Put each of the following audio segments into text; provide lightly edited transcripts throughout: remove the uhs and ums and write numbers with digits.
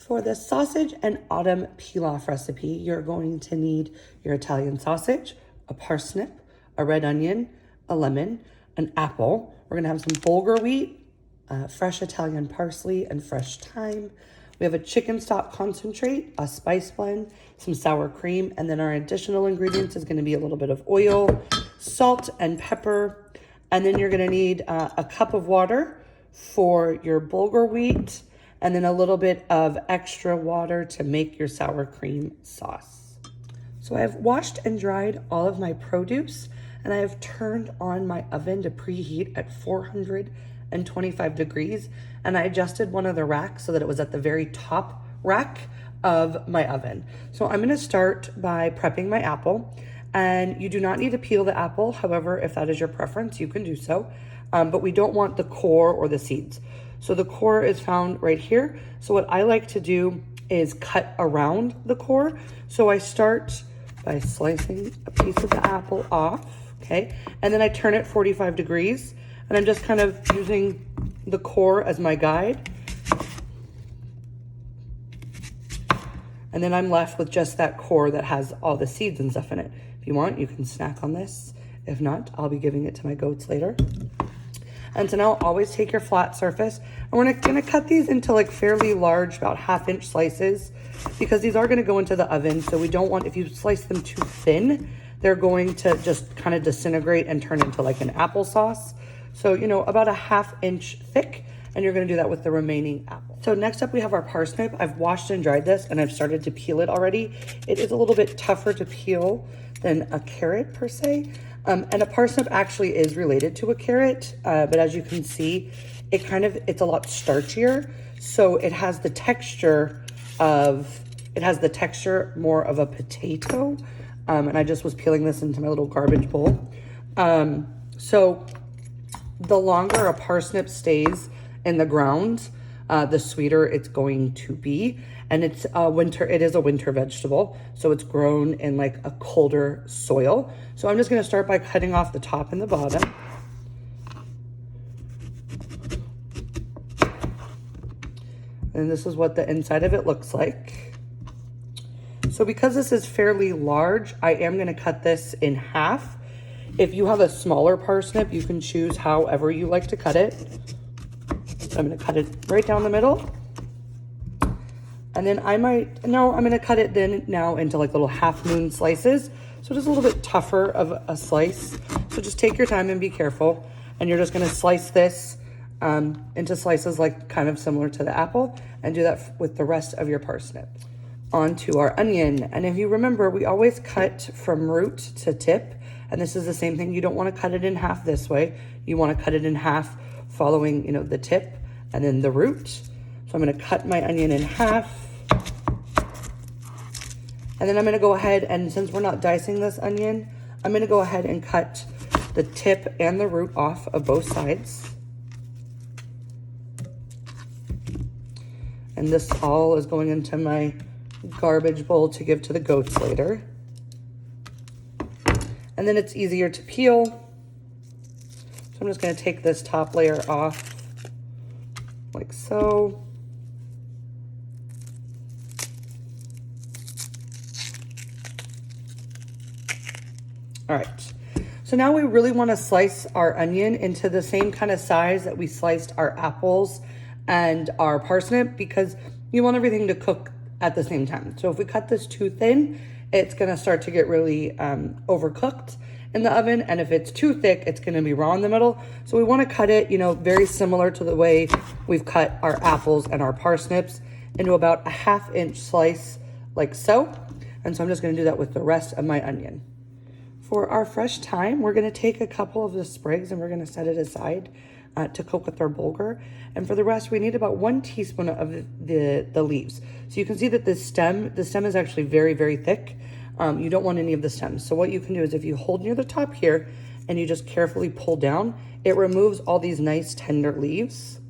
For the sausage and autumn pilaf recipe, you're going to need your Italian sausage, a parsnip, a red onion, a lemon, an apple. We're gonna have some bulgur wheat, fresh Italian parsley, and fresh thyme. We have a chicken stock concentrate, a spice blend, some sour cream, and then our additional ingredients is gonna be a little bit of oil, salt, and pepper. And then you're gonna need a cup of water for your bulgur wheat, and then a little bit of extra water to make your sour cream sauce. So I have washed and dried all of my produce, and I have turned on my oven to preheat at 425 degrees, and I adjusted one of the racks so that it was at the very top rack of my oven. So I'm gonna start by prepping my apple, and you do not need to peel the apple. However, if that is your preference, you can do so, but we don't want the core or the seeds. So the core is found right here. So what I like to do is cut around the core. So I start by slicing a piece of the apple off, okay? And then I turn it 45 degrees, and I'm just kind of using the core as my guide. And then I'm left with just that core that has all the seeds and stuff in it. If you want, you can snack on this. If not, I'll be giving it to my goats later. And so now always take your flat surface, and we're gonna cut these into like fairly large, about 1/2 inch slices, because these are gonna go into the oven. So we don't want, if you slice them too thin, they're going to just kind of disintegrate and turn into like an applesauce. So, you know, about 1/2 inch thick, and you're gonna do that with the remaining apple. So next up we have our parsnip. I've washed and dried this, and I've started to peel it already. It is a little bit tougher to peel than a carrot per se. And a parsnip actually is related to a carrot, but as you can see, it's a lot starchier. So it has the texture more of a potato. And I just was peeling this into my little garbage bowl. So the longer a parsnip stays in the ground, the sweeter it's going to be. And it is a winter vegetable. So it's grown in like a colder soil. So I'm just gonna start by cutting off the top and the bottom. And this is what the inside of it looks like. So because this is fairly large, I am gonna cut this in half. If you have a smaller parsnip, you can choose however you like to cut it. So I'm gonna cut it right down the middle. And then I'm gonna cut it now into like little half moon slices. So just a little bit tougher of a slice. So just take your time and be careful. And you're just gonna slice this into slices like kind of similar to the apple, and do that with the rest of your parsnip. On to our onion. And if you remember, we always cut from root to tip. And this is the same thing. You don't wanna cut it in half this way. You wanna cut it in half following, you know, the tip and then the root. So I'm gonna cut my onion in half. And then I'm gonna go ahead, and since we're not dicing this onion, I'm gonna go ahead and cut the tip and the root off of both sides. And this all is going into my garbage bowl to give to the goats later. And then it's easier to peel. So I'm just gonna take this top layer off like so. All right, so now we really wanna slice our onion into the same kind of size that we sliced our apples and our parsnip, because you want everything to cook at the same time. So if we cut this too thin, it's gonna start to get really overcooked in the oven. And if it's too thick, it's gonna be raw in the middle. So we wanna cut it, you know, very similar to the way we've cut our apples and our parsnips, into about a 1/2 inch slice like so. And so I'm just gonna do that with the rest of my onion. For our fresh thyme, we're gonna take a couple of the sprigs and we're gonna set it aside to cook with our bulgur. And for the rest, we need about 1 teaspoon of the leaves. So you can see that the stem is actually very, very thick. You don't want any of the stems. So what you can do is if you hold near the top here and you just carefully pull down, it removes all these nice tender leaves.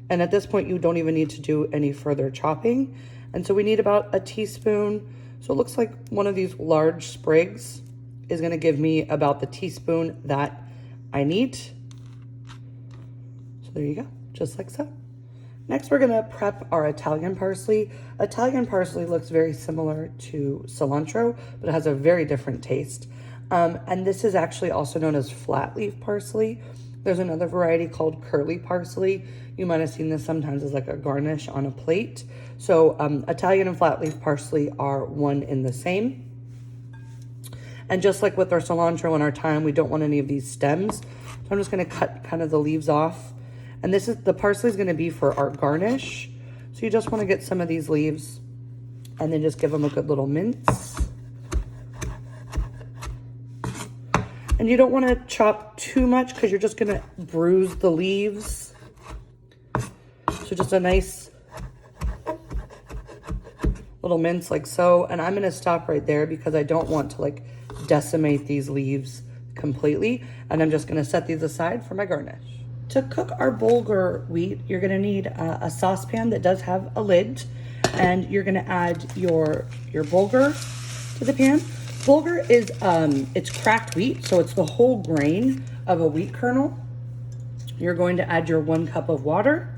And at this point, you don't even need to do any further chopping. And so we need about a teaspoon. So it looks like one of these large sprigs is gonna give me about the teaspoon that I need. So there you go, just like so. Next, we're gonna prep our Italian parsley. Italian parsley looks very similar to cilantro, but it has a very different taste. And this is actually also known as flat leaf parsley. There's another variety called curly parsley. You might have seen this sometimes as like a garnish on a plate. So Italian and flat leaf parsley are one in the same. And just like with our cilantro and our thyme, we don't want any of these stems. So I'm just gonna cut kind of the leaves off. And this is, the parsley is gonna be for our garnish. So you just wanna get some of these leaves and then just give them a good little mince. And you don't wanna chop too much because you're just gonna bruise the leaves. So just a nice little mince like so. And I'm gonna stop right there because I don't want to like decimate these leaves completely. And I'm just gonna set these aside for my garnish. To cook our bulgur wheat, you're gonna need a saucepan that does have a lid, and you're gonna add your bulgur to the pan. Bulgur is, it's cracked wheat, so it's the whole grain of a wheat kernel. You're going to add your 1 cup of water.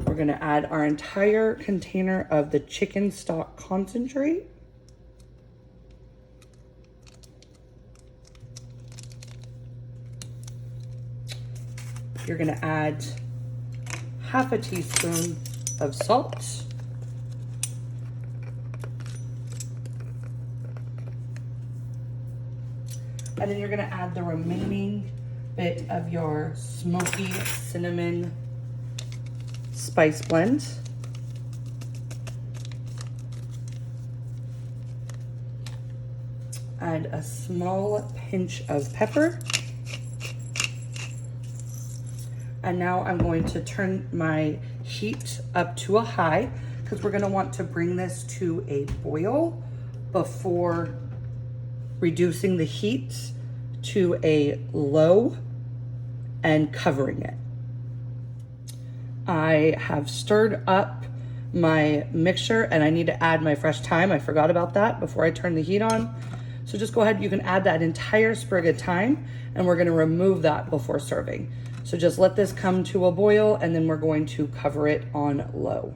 We're gonna add our entire container of the chicken stock concentrate. You're gonna add half a teaspoon of salt. And then you're gonna add the remaining bit of your smoky cinnamon spice blend. Add a small pinch of pepper. And now I'm going to turn my heat up to a high because we're gonna want to bring this to a boil before reducing the heat to a low and covering it. I have stirred up my mixture and I need to add my fresh thyme. I forgot about that before I turn the heat on. So just go ahead, you can add that entire sprig of thyme and we're gonna remove that before serving. So just let this come to a boil and then we're going to cover it on low.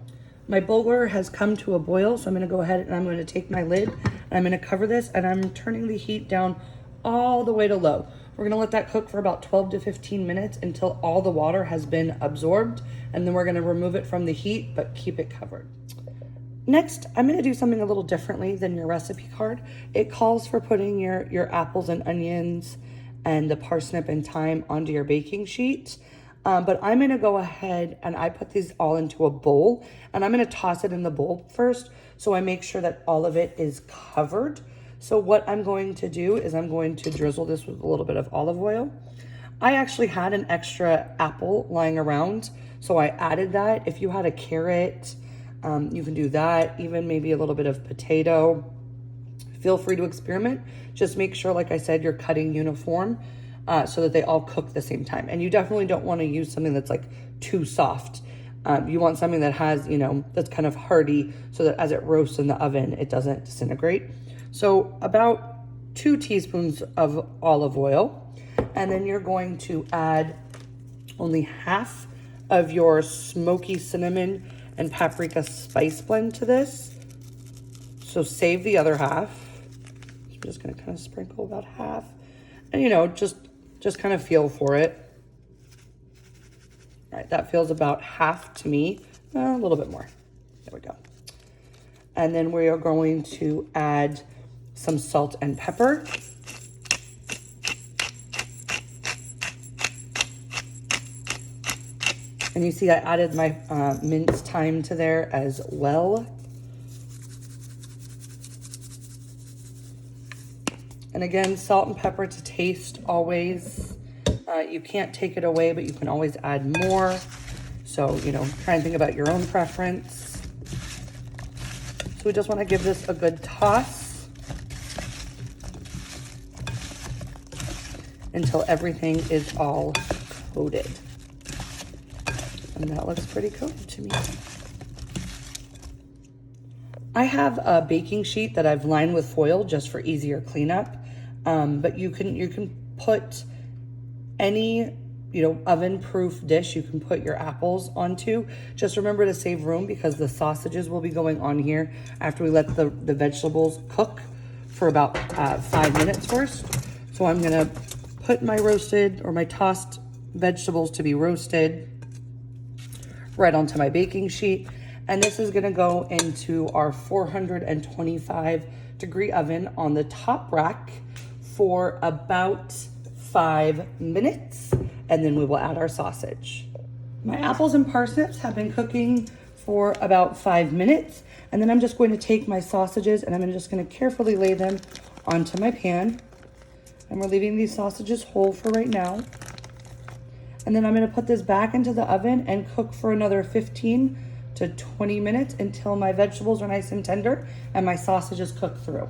My bulgur has come to a boil, so I'm gonna go ahead and I'm gonna take my lid and I'm gonna cover this and I'm turning the heat down all the way to low. We're gonna let that cook for about 12 to 15 minutes until all the water has been absorbed, and then we're gonna remove it from the heat, but keep it covered. Next, I'm gonna do something a little differently than your recipe card. It calls for putting your apples and onions and the parsnip and thyme onto your baking sheet. But I'm gonna go ahead and I put these all into a bowl and I'm gonna toss it in the bowl first so I make sure that all of it is covered. So what I'm going to do is I'm going to drizzle this with a little bit of olive oil. I actually had an extra apple lying around, so I added that. If you had a carrot, you can do that, even maybe a little bit of potato. Feel free to experiment. Just make sure, like I said, you're cutting uniform so that they all cook at the same time. And you definitely don't want to use something that's like too soft. You want something that has, that's kind of hearty so that as it roasts in the oven, it doesn't disintegrate. So about 2 teaspoons of olive oil. And then you're going to add only half of your smoky cinnamon and paprika spice blend to this. So save the other half. So I'm just gonna kind of sprinkle about half. And just kind of feel for it. All right, that feels about half to me. A little bit more. There we go. And then we are going to add some salt and pepper. And you see I added my minced thyme to there as well. And again, salt and pepper to taste always. You can't take it away, but you can always add more. So, try and think about your own preference. So we just want to give this a good toss until everything is all coated. And that looks pretty coated to me. I have a baking sheet that I've lined with foil just for easier cleanup. But you can put any oven proof dish you can put your apples onto. Just remember to save room because the sausages will be going on here after we let the vegetables cook for about 5 minutes first. So I'm gonna put my roasted or my tossed vegetables to be roasted right onto my baking sheet. And this is gonna go into our 425-degree oven on the top rack for about 5 minutes. And then we will add our sausage. My apples and parsnips have been cooking for about 5 minutes. And then I'm just going to take my sausages and I'm just gonna carefully lay them onto my pan. And we're leaving these sausages whole for right now. And then I'm gonna put this back into the oven and cook for another 15 to 20 minutes until my vegetables are nice and tender and my sausages cook through.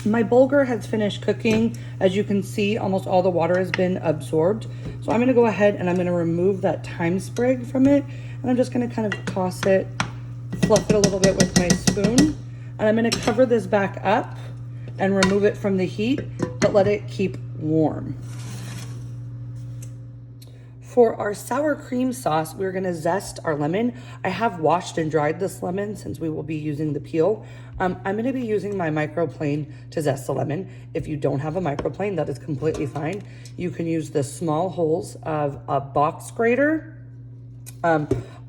My bulgur has finished cooking. As you can see, almost all the water has been absorbed. So I'm gonna go ahead and I'm gonna remove that thyme sprig from it. And I'm just gonna kind of toss it, fluff it a little bit with my spoon. And I'm gonna cover this back up and remove it from the heat, but let it keep warm. For our sour cream sauce, we're gonna zest our lemon. I have washed and dried this lemon since we will be using the peel. I'm gonna be using my microplane to zest the lemon. If you don't have a microplane, that is completely fine. You can use the small holes of a box grater.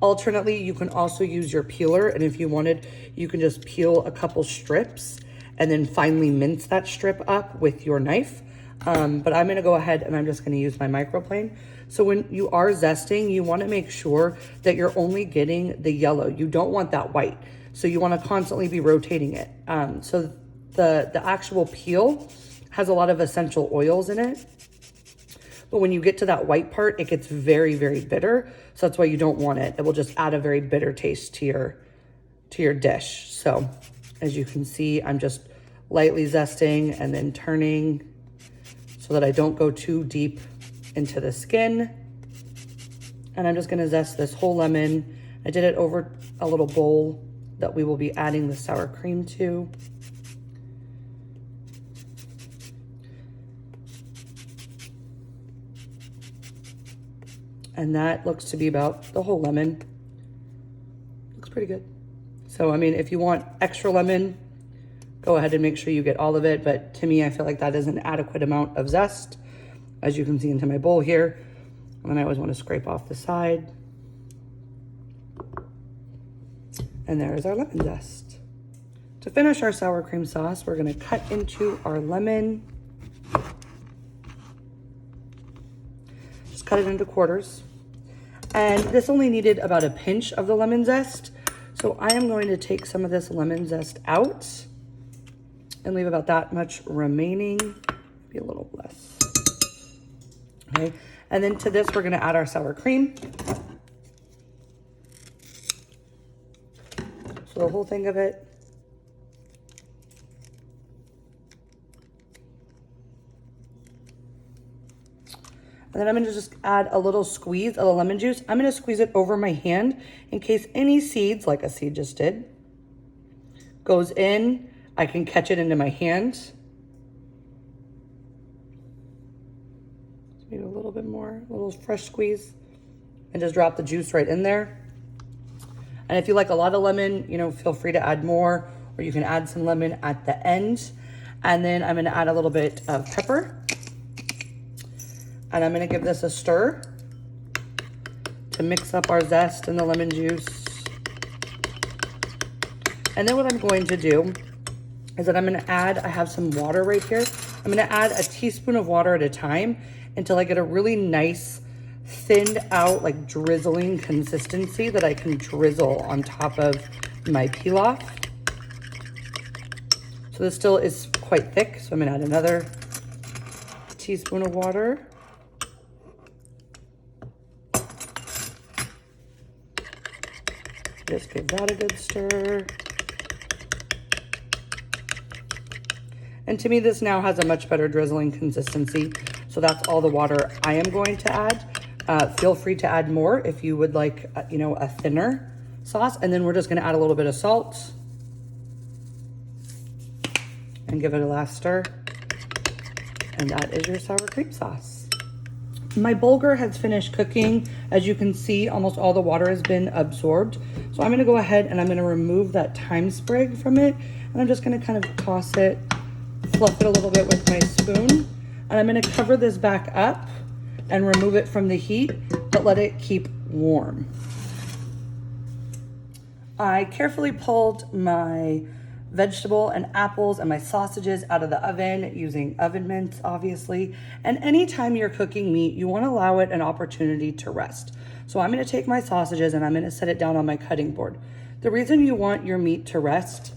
Alternately, you can also use your peeler, and if you wanted, you can just peel a couple strips and then finely mince that strip up with your knife. But I'm gonna go ahead and I'm just gonna use my microplane. So when you are zesting, you wanna make sure that you're only getting the yellow. You don't want that white. So you wanna constantly be rotating it. So the actual peel has a lot of essential oils in it. But when you get to that white part, it gets very, very bitter. So that's why you don't want it. It will just add a very bitter taste to your dish. So as you can see, I'm just lightly zesting and then turning so that I don't go too deep into the skin. And I'm just gonna zest this whole lemon. I did it over a little bowl that we will be adding the sour cream to. And that looks to be about the whole lemon. Looks pretty good. So, I mean, if you want extra lemon, go ahead and make sure you get all of it. But to me, I feel like that is an adequate amount of zest, as you can see into my bowl here. And then I always want to scrape off the side. And there's our lemon zest. To finish our sour cream sauce, we're gonna cut into our lemon. Just cut it into quarters. And this only needed about a pinch of the lemon zest. So I am going to take some of this lemon zest out and leave about that much remaining, maybe a little less. Okay, and then to this, we're gonna add our sour cream. So the whole thing of it. And then I'm gonna just add a little squeeze of the lemon juice. I'm gonna squeeze it over my hand in case any seeds, like a seed just did, goes in, I can catch it into my hand. Maybe a little bit more, a little fresh squeeze, and just drop the juice right in there. And if you like a lot of lemon, feel free to add more, or you can add some lemon at the end. And then I'm gonna add a little bit of pepper. And I'm gonna give this a stir to mix up our zest and the lemon juice. And then what I'm going to do is that I'm gonna add, I have some water right here. I'm gonna add a teaspoon of water at a time until I get a really nice, thinned out, like drizzling consistency that I can drizzle on top of my pilaf. So this still is quite thick, so I'm gonna add another teaspoon of water. Just give that a good stir. And to me, this now has a much better drizzling consistency. So that's all the water I am going to add. Feel free to add more if you would like, a thinner sauce. And then we're just gonna add a little bit of salt and give it a last stir. And that is your sour cream sauce. My bulgur has finished cooking. As you can see, almost all the water has been absorbed. So I'm gonna go ahead and I'm gonna remove that thyme sprig from it. And I'm just gonna kind of toss it, fluff it a little bit with my spoon. And I'm gonna cover this back up and remove it from the heat, but let it keep warm. I carefully pulled my vegetable and apples and my sausages out of the oven using oven mitts, obviously. And anytime you're cooking meat, you want to allow it an opportunity to rest. So I'm going to take my sausages and I'm going to set it down on my cutting board. The reason you want your meat to rest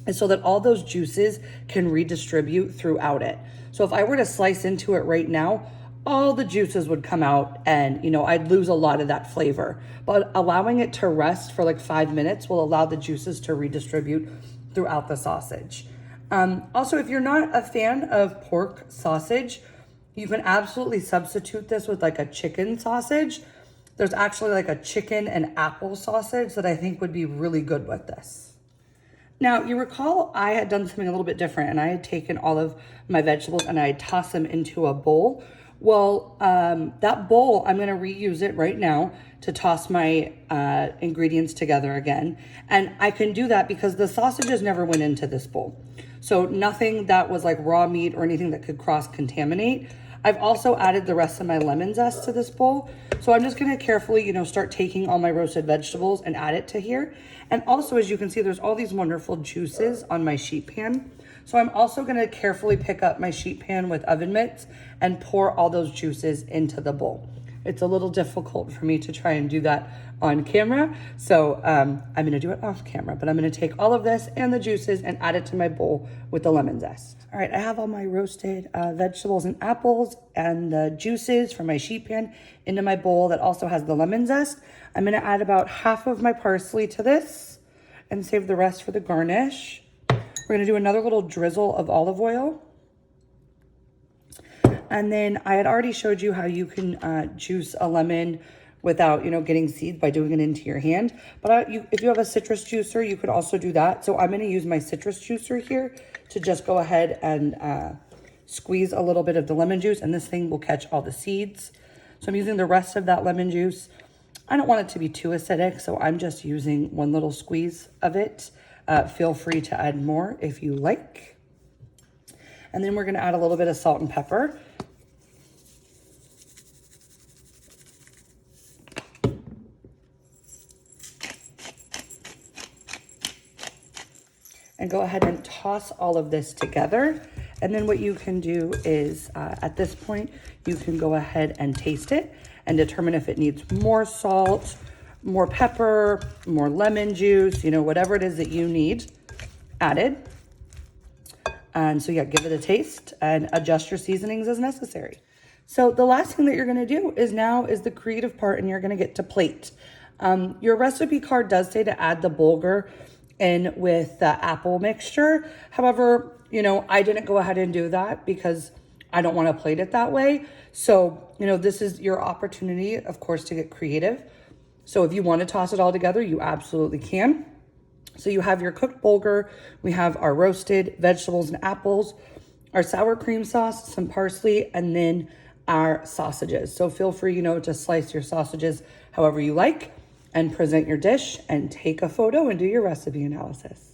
is so that all those juices can redistribute throughout it. So if I were to slice into it right now, all the juices would come out and, I'd lose a lot of that flavor. But allowing it to rest for like 5 minutes will allow the juices to redistribute throughout the sausage. Also, if you're not a fan of pork sausage, you can absolutely substitute this with like a chicken sausage. There's actually like a chicken and apple sausage that I think would be really good with this. Now, you recall I had done something a little bit different and I had taken all of my vegetables and I had tossed them into a bowl. Well, that bowl, I'm gonna reuse it right now to toss my ingredients together again. And I can do that because the sausages never went into this bowl. So nothing that was like raw meat or anything that could cross-contaminate. I've also added the rest of my lemon zest to this bowl. So I'm just gonna carefully, start taking all my roasted vegetables and add it to here. And also, as you can see, there's all these wonderful juices on my sheet pan. So I'm also gonna carefully pick up my sheet pan with oven mitts and pour all those juices into the bowl. It's a little difficult for me to try and do that on camera. So I'm gonna do it off camera, but I'm gonna take all of this and the juices and add it to my bowl with the lemon zest. All right, I have all my roasted vegetables and apples and the juices from my sheet pan into my bowl that also has the lemon zest. I'm gonna add about half of my parsley to this and save the rest for the garnish. We're gonna do another little drizzle of olive oil. And then I had already showed you how you can juice a lemon without, getting seeds by doing it into your hand. But if you have a citrus juicer, you could also do that. So I'm gonna use my citrus juicer here to just go ahead and squeeze a little bit of the lemon juice, and this thing will catch all the seeds. So I'm using the rest of that lemon juice. I don't want it to be too acidic, so I'm just using one little squeeze of it. Feel free to add more if you like. And then we're gonna add a little bit of salt and pepper. And go ahead and toss all of this together. And then what you can do is, at this point, you can go ahead and taste it and determine if it needs more salt, more pepper, more lemon juice, whatever it is that you need added. And so yeah, give it a taste and adjust your seasonings as necessary. So the last thing that you're gonna do is the creative part, and you're gonna get to plate. Your recipe card does say to add the bulgur in with the apple mixture. However, I didn't go ahead and do that because I don't want to plate it that way. So, this is your opportunity, of course, to get creative. So if you want to toss it all together, you absolutely can. So you have your cooked bulgur, we have our roasted vegetables and apples, our sour cream sauce, some parsley, and then our sausages. So feel free, to slice your sausages however you like and present your dish and take a photo and do your recipe analysis.